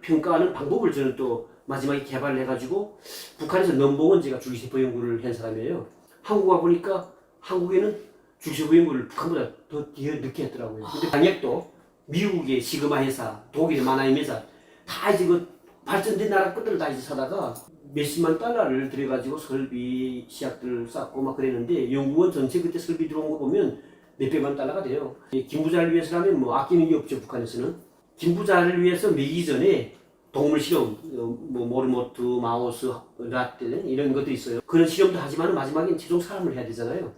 평가하는 방법을 저는 또 마지막에 개발을 해가지고 북한에서 넘버원 제가 줄기세포 연구를 한 사람이에요. 한국 와 보니까 한국에는 줄기세포 연구를 북한보다 더 늦게 했더라고요. 근데 방역도 미국의 시그마 회사, 독일의 마나임 회사 다 이제 그 발전된 나라 것들을 다 이제 사다가 몇십만 달러를 들여가지고 설비 시약들을 쌓고 막 그랬는데 연구원 전체 그때 설비 들어온 거 보면 몇백만 달러가 돼요. 김부자를 위해서라면 뭐 아끼는 게 없죠, 북한에서는. 김부자를 위해서 매기 전에 동물 실험, 뭐 모르모트, 마우스, 라떼 이런 것도 있어요. 그런 실험도 하지만 마지막엔 최종 사람을 해야 되잖아요.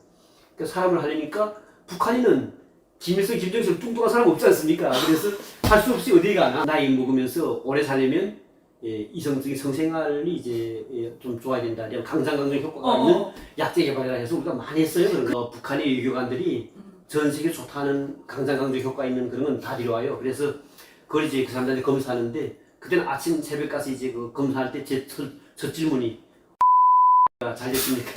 그러니까 사람을 하려니까 북한인은 김일성, 김정일처럼 뚱뚱한 사람 없지 않습니까? 그래서 할 수 없이 어디 가나 나이 먹으면서 오래 살려면 이성적인 성생활이 이제 좀 좋아야 된다. 강상강정 효과가 있는 약제 개발이라 해서 우리가 많이 했어요. 그런 거. 북한의 외교관들이 전 세계 좋다는 강상강정 효과 있는 그런 건 다 데려와요. 그래서 그걸 이제 그 사람들한테 검사하는데 그때는 아침 새벽 가서 이제 그 검사할 때 제 첫 질문이 잘 됐습니까?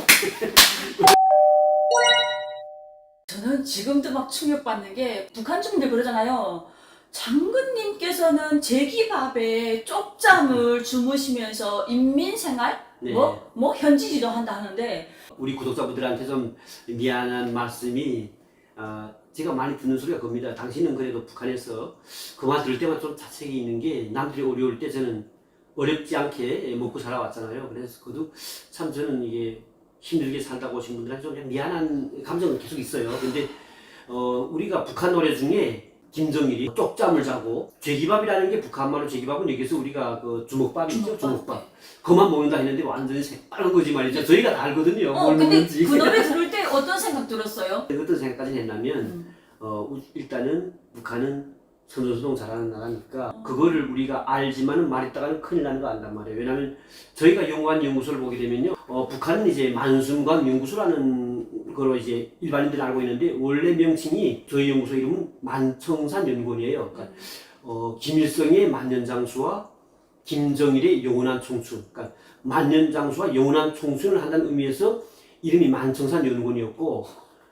저는 지금도 막 충격받는 게 북한 주민들 그러잖아요. 장군님께서는 제기밥에 쪽잠을 주무시면서 인민생활 네. 뭐 현지 지도한다 하는데 우리 구독자분들한테 좀 미안한 말씀이 제가 많이 듣는 소리가 겁니다. 당신은 그래도 북한에서 그 말 들을 때마다 좀 자책이 있는 게 남들이 어려울 때 저는 어렵지 않게 먹고 살아왔잖아요. 그래서 그것도 참 저는 이게 힘들게 살다가 오신 분들한테 좀 미안한 감정은 계속 있어요. 근데 우리가 북한 노래 중에 김정일이 쪽잠을 자고 죄기밥이라는 게 북한말로 죄기밥은 여기서 우리가 그 주먹밥이죠. 주먹밥. 그만 먹는다 했는데 완전히 새빨간 거짓말이죠. 저희가 다 알거든요. 뭘 근데 먹는지. 그 노래 들을 때 어떤 생각 들었어요? 어떤 생각까지 했냐면 일단은 북한은 선전수동 잘하는 나라니까 그거를 우리가 알지만은 말했다가는 큰일 나는 거 안단 말이에요. 왜냐하면 저희가 연구한 연구소를 보게 되면요, 북한은 이제 만순관 연구소라는 거로 이제 일반인들은 알고 있는데 원래 명칭이 저희 연구소 이름은 만청산 연구원이에요. 그러니까 김일성의 만년장수와 김정일의 영원한 청춘, 그러니까 만년장수와 영원한 청춘을 한다는 의미에서 이름이 만청산 연구원이었고,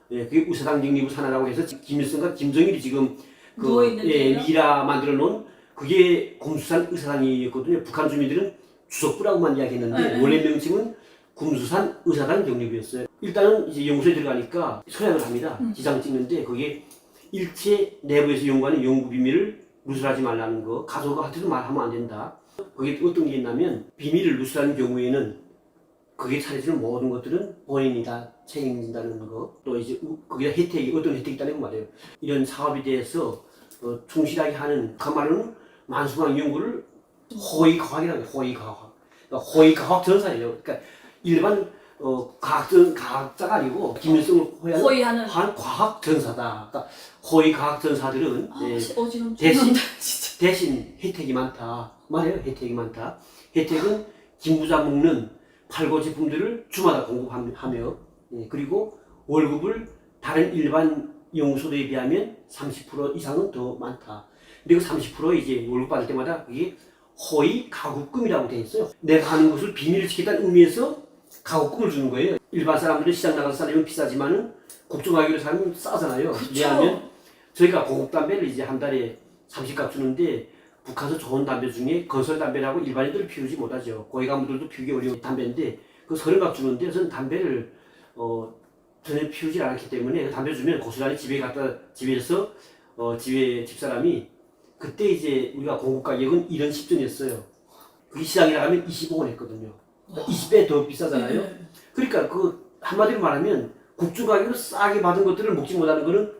그게 우사당 영리부 산하라고 해서 김일성과 김정일이 지금 미라 만들어 놓은 그게 곰수산 의사당이었거든요. 북한 주민들은 주석부라고만 이야기했는데 원래 명칭은 곰수산 의사당 경리부였어요. 일단은 이제 연구소에 들어가니까 소양을 합니다. 지장 찍는데 거기에 일체 내부에서 연구하는 연구 비밀을 누설하지 말라는 거, 가족한테도 말하면 안 된다. 거기에 어떤 게 있냐면 비밀을 누설하는 경우에는 그게 차려지는 모든 것들은 본인이 다 책임진다는 거, 또 이제 거기다 혜택이 어떤 혜택이 있다는 거 말이에요. 이런 사업에 대해서 충실하게 하는 그 말로는 만수광 연구를 호의과학이라고 해요. 호의과학. 그러니까 호의과학 전사예요. 그러니까 일반 과학자가 아니고 김일성을 호의하는 과학 전사다. 그러니까 호의과학 전사들은 대신 혜택이 많다. 말해요. 혜택이 많다. 혜택은 김부자 먹는 팔고 제품들을 주마다 공급하며 그리고 월급을 다른 일반 연구소에 비하면 30% 이상은 더 많다. 그리고 30% 이제 월급 받을 때마다 그게 호의 가급금이라고 되어 있어요. 내가 하는 것을 비밀을 지키다는 의미에서 가급금을 주는 거예요. 일반 사람들은 시장 나가서 살려면 비싸지만은 국정 가격으로 살면 싸잖아요. 왜냐하면 저희가 고급 담배를 이제 한 달에 30값 주는데 북한에서 좋은 담배 중에 건설 담배라고 일반인들은 피우지 못하죠. 고위 간부들도 피우기 어려운 담배인데 그 30값 주는데 저는 담배를 전혀 피우지 않았기 때문에 담배 주면 고스란히 집에서 집에 집사람이 그때 이제 우리가 공급 가격은 1원 10전이었어요. 그게 시장에 나가면 25원 했거든요. 그러니까 20배 더 비싸잖아요. 그러니까 그 한마디로 말하면 국주 가격으로 싸게 받은 것들을 먹지 못하는 거는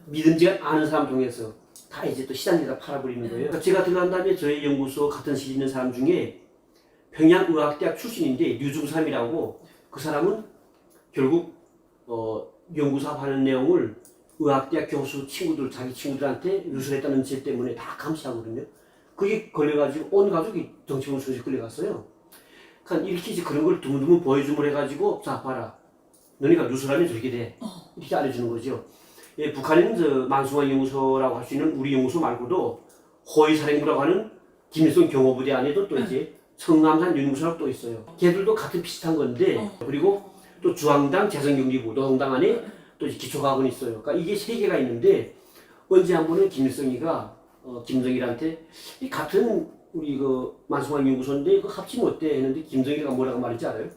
믿음지가 않은 사람 중에서 다 이제 또 시장에다 팔아버리는 거예요. 그러니까 제가 들어간 다음에 저희 연구소 같은 실 있는 사람 중에 평양의학대학 출신인데 류중삼이라고 그 사람은 결국 연구소 하는 내용을 의학대학 교수 친구들 자기 친구들한테 누설했다는 죄 때문에 다 감시하거든요. 그게 걸려가지고 온 가족이 정치범 소식 걸려갔어요. 그러니까 이렇게 이제 그런 걸 드문드문 보여줌을 해가지고 자 봐라 너네가 누설하면 저렇게 돼 이렇게 알려주는 거죠. 북한에는 저 만수광 연구소라고 할 수 있는 우리 연구소 말고도 호위사령부라고 하는 김일성 경호부대 안에도 또 이제 청남산 연구소라고 또 있어요. 걔들도 같은 비슷한 건데 그리고 또 주황당 재성경리부 노동당 안에 또 기초과학원이 있어요. 그러니까 이게 세 개가 있는데 언제 한 번은 김일성이가 김정일한테 이 같은 우리 그 만성환 연구소인데 그 합치면 어때 했는데 김정일이가 뭐라고 말했지 알아요?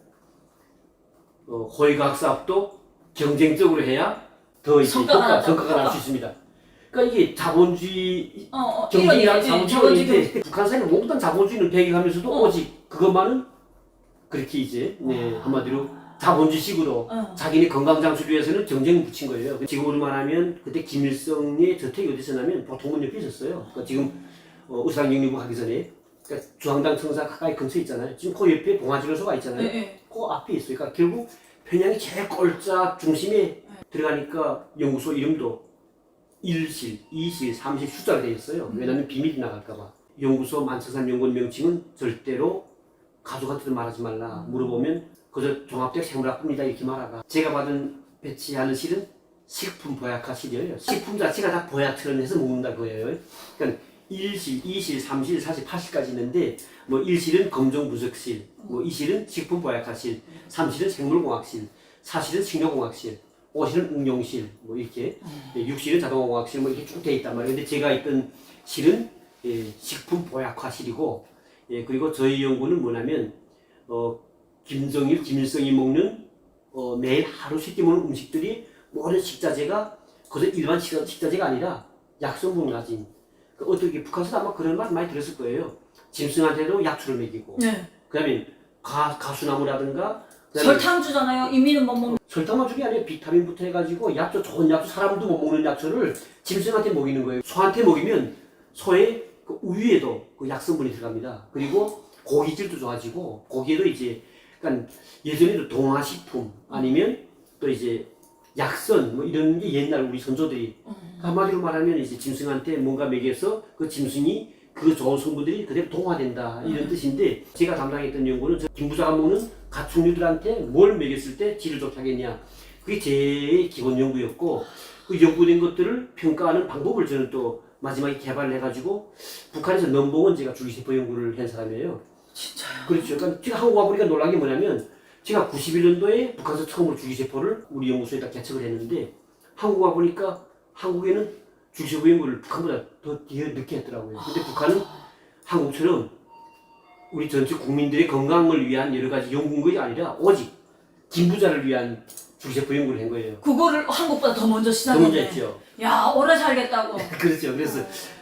호의과학사업도 경쟁적으로 해야 더 이제 성과가 날 수 있습니다. 그러니까 이게 자본주의 경쟁이랑 자본주의인데 북한 사회는 모든 자본주의는 배경하면서도 오직 그것만은 그렇게 이제 한마디로 자본주의식으로 자기네 건강장수를 위해서는 경쟁을 붙인 거예요. 지금으로 말하면 그때 김일성의 저택이 어디서 나면 보통문 옆에 있었어요. 그러니까 지금 의사당정리부 가기 전에 그러니까 중앙당 청사 가까이 근처에 있잖아요. 지금 그 옆에 봉화지로소가 있잖아요. 그 앞에 있어요. 그러니까 결국 평양이 제일 꼴짝 중심에 들어가니까 연구소 이름도 1실, 2실, 3실 숫자가 되어 있어요. 왜냐하면 비밀이 나갈까봐. 연구소 만청산 연구원 명칭은 절대로 가족한테도 말하지 말라. 물어보면 그저 종합적 생물학부입니다 이렇게 말하라. 제가 받은 배치하는 실은 식품 보약화 실이에요. 식품 자체가 다 보약처럼 해서 먹는다 거예요. 그러니까 1실, 2실, 3실, 4실, 8실까지 있는데 뭐 1실은 검정분석실, 뭐 2실은 식품 보약화실, 3실은 생물공학실, 4실은 식료공학실, 5실은 응용실, 뭐 이렇게 6실은 자동화공학실 뭐 이렇게 쭉 돼 있단 말이에요. 근데 제가 있던 실은 식품 보약화실이고 그리고 저희 연구는 뭐냐면 김정일, 김일성이 먹는 매일 하루 세끼 먹는 음식들이 모든 식자재가 그저 일반 식자재가 아니라 약성분을 가진 어떻게 북한에서 아마 그런 말 많이 들었을 거예요. 짐승한테도 약초를 먹이고 그다음에 가수나무라든가 설탕 주잖아요. 이미는 못 먹는. 설탕만 주는 게 아니라 비타민부터 해가지고 약초 좋은 약초 사람도 못 먹는 약초를 짐승한테 먹이는 거예요. 소한테 먹이면 소의 그 우유에도 그 약성분이 들어갑니다. 그리고 고기질도 좋아지고 고기에도 이제 그러니까 예전에도 동화식품 아니면 또 이제 약선 뭐 이런 게 옛날 우리 선조들이 한마디로 말하면 이제 짐승한테 뭔가 먹여서 그 짐승이 그 좋은 성분들이 그대로 동화된다 이런 뜻인데 제가 담당했던 연구는 김 부사가 먹는 가축류들한테 뭘 먹였을 때 질을 좋게 하겠냐 그게 제 기본 연구였고 그 연구된 것들을 평가하는 방법을 저는 또 마지막에 개발을 해가지고 북한에서 넘버원 제가 줄기세포 연구를 한 사람이에요. 진짜요? 그렇죠. 그러니까 제가 한국 와보니까 놀란 게 뭐냐면 제가 91년도에 북한에서 처음으로 줄기세포를 우리 연구소에다 개척을 했는데 한국 와보니까 한국에는 줄기세포 연구를 북한보다 더 늦게 했더라고요. 근데 북한은 한국처럼 우리 전체 국민들의 건강을 위한 여러 가지 연구가 아니라 오직 김부자를 위한 줄기세포 연구를 한 거예요. 그거를 한국보다 더 먼저 더 시작했네. 먼저 했죠. 야, 오래 살겠다고. 그렇죠. 그래서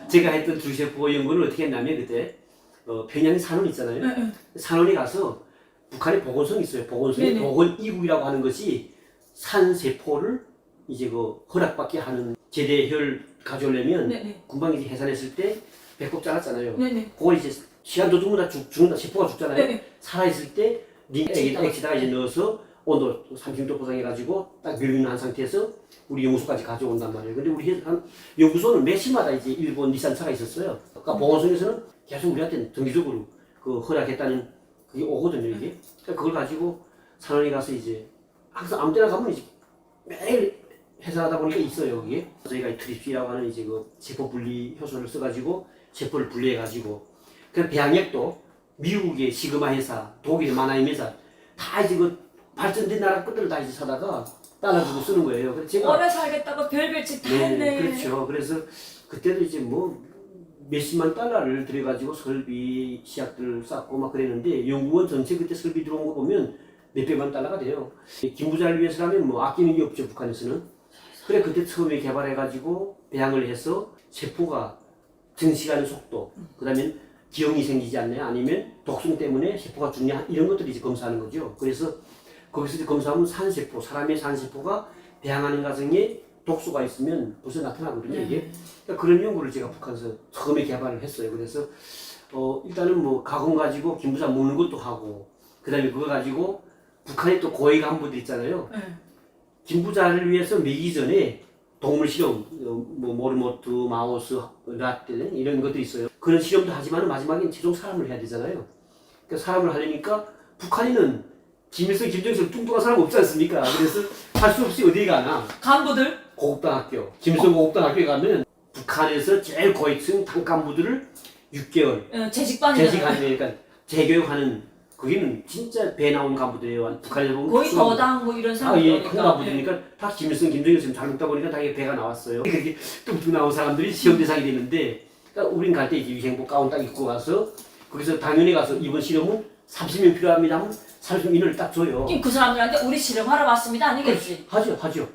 제가 했던 줄기세포 연구를 어떻게 했냐면 그때 평양에 산원 있잖아요. 산원에 가서 북한에 보건성이 있어요. 보건성이 보건 이국이라고 하는 것이 산세포를 이제 그 허락받게 하는 제대혈 가져오려면 군방이 이제 해산했을 때 배꼽 잘랐잖아요. 그걸 이제 시간도 죽는다 죽는다 세포가 죽잖아요. 살아있을 때 액체에다가 이제 넣어서 온도 30도 포장해가지고 딱 밀리는 상태에서 우리 연구소까지 가져온단 말이에요. 근데 우리 연구소는 매 시마다 이제 일본 리산차가 있었어요. 그러니까 보건성에서는 계속 우리한테 정기적으로 그 허락했다는 그게 오거든요, 이게. 그러니까 그걸 가지고 산원에 가서 이제 항상 아무 때나 가면 이제 매일 회사하다 보니까 있어요, 거기에. 저희가 트립시라고 하는 이제 그 세포 분리 효소를 써가지고 세포를 분리해가지고 그 배양액도 미국의 시그마 회사, 독일의 마나임 회사 다 이제 그 발전된 나라 것들을 다 이제 사다가 따라주고 쓰는 거예요. 그래서 제가 오래 살겠다고 별별 짓 다 했네. 그렇죠. 그래서 그때도 이제 뭐 몇십만 달러를 들여가지고 설비 시약들을 쌓고 막 그랬는데 연구원 전체 그때 설비 들어온 거 보면 몇백만 달러가 돼요. 김부자를 위해서라면 뭐 아끼는 게 없죠, 북한에서는. 그래 그때 처음에 개발해가지고 배양을 해서 세포가 증식하는 속도, 그 다음에 기형이 생기지 않냐, 아니면 독성 때문에 세포가 죽냐, 이런 것들을 이제 검사하는 거죠. 그래서 거기서 이제 검사하면 산세포, 사람의 산세포가 배양하는 과정에 독소가 있으면 벌써 나타나거든요, 이게. 그러니까 그런 연구를 제가 북한에서 처음에 개발을 했어요. 그래서 일단은 뭐 가공 가지고 김부자 먹는 것도 하고, 그 다음에 그거 가지고 북한에 또 고위 간부들 있잖아요. 김부자를 위해서 먹이기 전에 동물 실험, 뭐 모르모트, 마우스, 라떼 이런 것도 있어요. 그런 실험도 하지만 마지막엔 최종 사람을 해야 되잖아요. 그러니까 사람을 하려니까 북한에는 김일성, 김정일 뚱뚱한 사람 없지 않습니까? 그래서 할 수 없이 어디 가나? 간부들? 고급당학교, 김일성 고급당학교에 가면 북한에서 제일 고위층 당간부들을 6개월 재직하는 그러니까 재교육하는 거기는 진짜 배 나온 간부들이에요. 북한에서 보면 거의 더당 뭐 이런 사람들. 예, 큰 간부들이니까 다 김일성, 김정일 지금 잘 먹다 보니까 다 배가 나왔어요. 그렇게 뚱뚱 나온 사람들이 시험 대상이 되는데 그러니까 우린 갈 때 이제 위생복 가운 딱 입고 가서 거기서 당연히 가서 이번 실험은 30명 필요합니다 하면 30인을 딱 줘요. 그 사람들한테 우리 실험하러 왔습니다 아니겠지? 하죠. 그래요.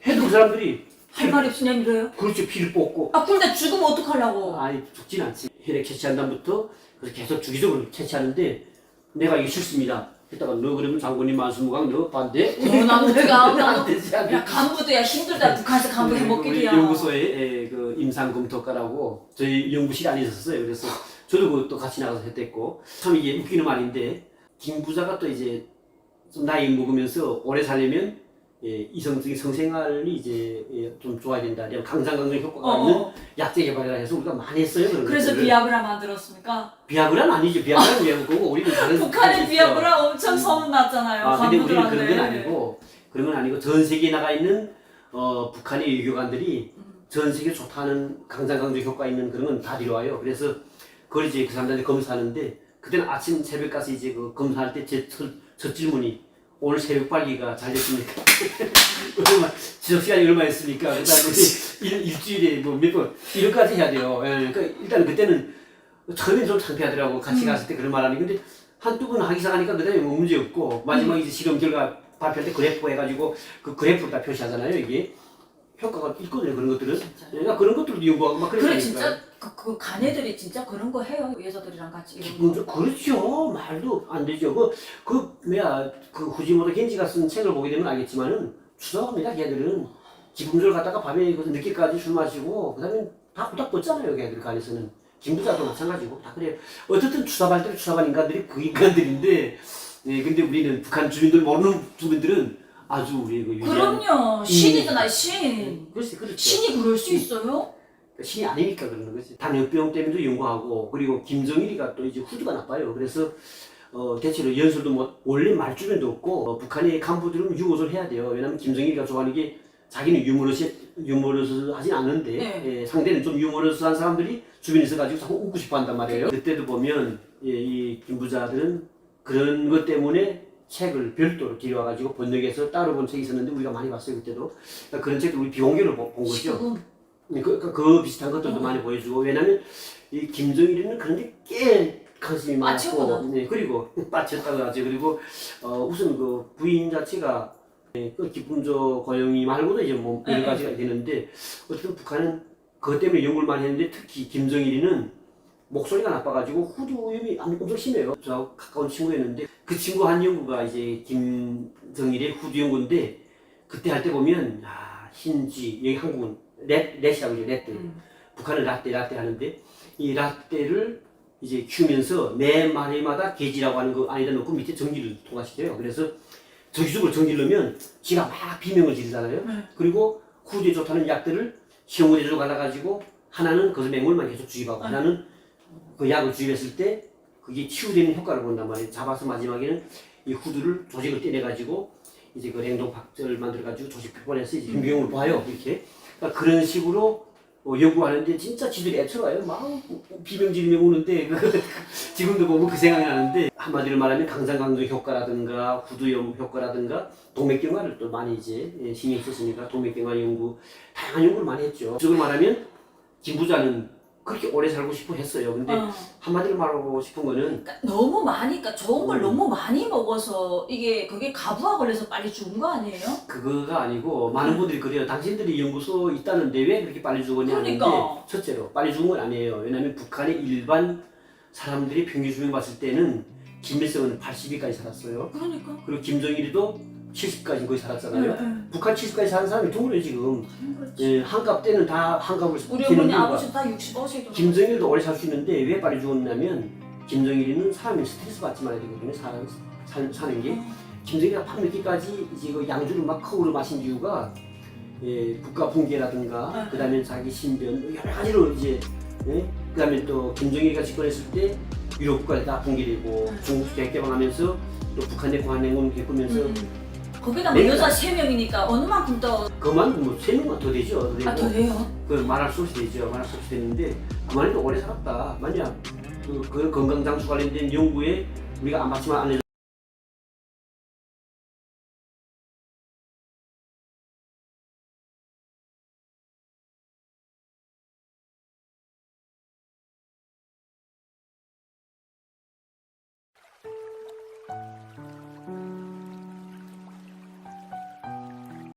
해도 그 사람들이 할 말이 없으냐 이래요? 그렇죠. 피를 뽑고 근데 죽으면 어떡하려고? 아니 죽진 않지. 혈액 채취한 다음부터 그래서 계속 주기적으로 채취하는데 내가 이게 싫습니다. 했다가 너 그러면 장군님 만수무강 너 반대? 난 어디가 안 되지 않니? 야 간부도 야 힘들다 북한에서 간부 해먹기야. 우리 연구소에 그 임상검토과라고 저희 연구실에 안 있었어요. 그래서 저도 그것도 같이 나가서 했댔고 참 이게 웃기는 말인데 김 부자가 또 이제 좀 나이 먹으면서 오래 살려면 이성적인 성생활이 이제 좀 좋아야 된다. 강장강정 효과가 있는 약제 개발이라 해서 우리가 많이 했어요. 그런 그래서 것들을. 비아그라 만들었습니까? 비아그라는 아니죠. 비아그라는 왜 거고 우리는 다른 북한의 비아그라 엄청 소문났잖아요. 근데 우리는 간부들한테. 그런 건 아니고 전 세계에 나가 있는 북한의 외교관들이 전 세계 좋다는 강장강정 효과 있는 그런 건 다 데려와요. 그래서 그걸 이제 그 사람들한테 검사하는데 그때는 아침 새벽 가서 이제 그 검사할 때 제 첫 질문이 오늘 새벽 발기가 잘 됐습니까? 얼마 지속 시간이 얼마 있습니까? 그다음에 일주일에 뭐 몇 번 이런까지 해야 돼요. 그러니까 일단 그때는 처음엔 좀 창피하더라고 같이 갔을 때 그런 말하니 근데 한두 번 하기 시작하니까 그다음에 뭐 문제 없고 마지막에 이제 실험 결과 발표할 때 그래프 해가지고 그 그래프를 다 표시하잖아요. 이게 효과가 있거든요. 그런 것들은. 그러니까 그런 것들도 연구하고 막 그래 그러니까. 진짜 그 가네들이 진짜 그런 거 해요 여자들이랑 같이 이런 거. 그렇죠. 말도 안 되죠. 그 후지모토 겐지가 쓴 책을 보게 되면 알겠지만은 추적합니다. 걔들은 기분조절 갖다가 밤에 늦게까지 술 마시고 그다음에 다 후딱 벗잖아요. 걔들 간에서는 김부자도 마찬가지고 다 그래요. 어쨌든 추사발들이 추사반 인간들이 그 인간들인데, 근데 우리는 북한 주민들 모르는 주민들은 아주 우리 그 그럼요 신이잖아요 신. 그렇지, 그렇죠. 신이 그럴 수 있어요? 신이 아니니까 그러는 거지. 당뇨병 때문에도 연구하고 그리고 김정일이가 또 이제 후두가 나빠요. 그래서 대체로 연설도 뭐 원래 말주변도 없고 북한의 간부들은 유머를 해야 돼요. 왜냐면 김정일이가 좋아하는 게 자기는 유머러스 하진 않는데 네. 상대는 좀 유머러스한 사람들이 주변에 있어가지고 자꾸 웃고 싶어 한단 말이에요. 그때도 보면 이 김부자들은 그런 것 때문에 책을 별도로 들여와가지고 번역해서 따로 본 책이 있었는데 우리가 많이 봤어요 그때도. 그러니까 그런 책도 우리 비공개로 본 거죠. 지금 그 비슷한 것들도 많이 보여주고 왜냐면 이 김정일이는 그런 게 꽤 관심이 많았고 그리고 빠쳤다고 하죠. 그리고 우선 그 부인 자체가 그 기쁨조 고영이 말고도 이제 뭐 여러 가지가 되는데 어쨌든 북한은 그것 때문에 연구를 많이 했는데 특히 김정일이는 목소리가 나빠가지고 후두염이 엄청 심해요. 저하고 가까운 친구였는데 그 친구 한 연구가 이제 김정일의 후두 연구인데 그때 할 때 보면 흰쥐 여기 한국은 렛이라고 그러죠. 렛들. 북한은 라떼 하는데 이 라떼를 이제 키우면서 매 마리마다 게지라고 하는 거 안에다 넣고 밑에 전기를 통과시켜요. 그래서 정기적으로 전기를 넣으면 지가 막 비명을 지르잖아요. 그리고 후두에 좋다는 약들을 시험원에서 갈아가지고 하나는 거기서 맹물만 계속 주입하고 하나는 그 약을 주입했을 때 그게 치유되는 효과를 본단 말이에요. 잡아서 마지막에는 이 후두를 조직을 떼내가지고 이제 그 냉동 박제를 만들어가지고 조직 표본에서 이제 비명을 봐요. 이렇게. 그러니까 그런 식으로 연구하는데 진짜 지들이 애처가요. 막 비명 지르며 우는데 지금도 보면 그 생각이 나는데 한마디로 말하면 강장강정 효과라든가 후두염 효과라든가 동맥경화를 또 많이 이제 신경 썼으니까 동맥경화 연구 다양한 연구를 많이 했죠. 지금 말하면 김부자는 그렇게 오래 살고 싶어 했어요. 근데 한마디로 말하고 싶은 거는 그러니까 너무 많이 그러니까 좋은 걸 너무 많이 먹어서 그게 가부화 걸려서 빨리 죽은 거 아니에요? 그거가 아니고 많은 분들이 그래요. 당신들이 연구소 있다는데 왜 그렇게 빨리 죽었냐 하는데 그러니까. 첫째로 빨리 죽은 건 아니에요. 왜냐하면 북한의 일반 사람들이 평균 수명 봤을 때는 김일성은 80일까지 살았어요. 그러니까. 그리고 김정일이도 70까지 거의 살았잖아요. 북한 70까지 사는 사람이 드물어요 지금. 한갑 때는 다 한갑을 우리 어머니 아버지 다 65세도. 김정일도 오래 살 수 있는데 왜 빨리 죽었냐면 김정일이는 사람이 스트레스 받지 말아야 되거든요. 사는 게. 김정일이가 밤늦게까지 이제 그 양주를 막 커으로 마신 이유가 국가 붕괴라든가 그다음에 자기 신변 여러 가지로 이제 그다음에 또 김정일이가 집권했을 때 유럽 국가에 다 붕괴되고 중국 대개방하면서 또 북한의 공안행군 겪으면서 거기다 뭐 여자 3명이니까 어느 만큼 더. 그만 뭐 3명만 더 되죠. 더 돼요? 그 말할 수 없이 되죠. 말할 수 없이 되는데 그만해도 오래 살았다. 만약 그 건강장수 관련된 연구에 우리가 안 받지만 안 해줘.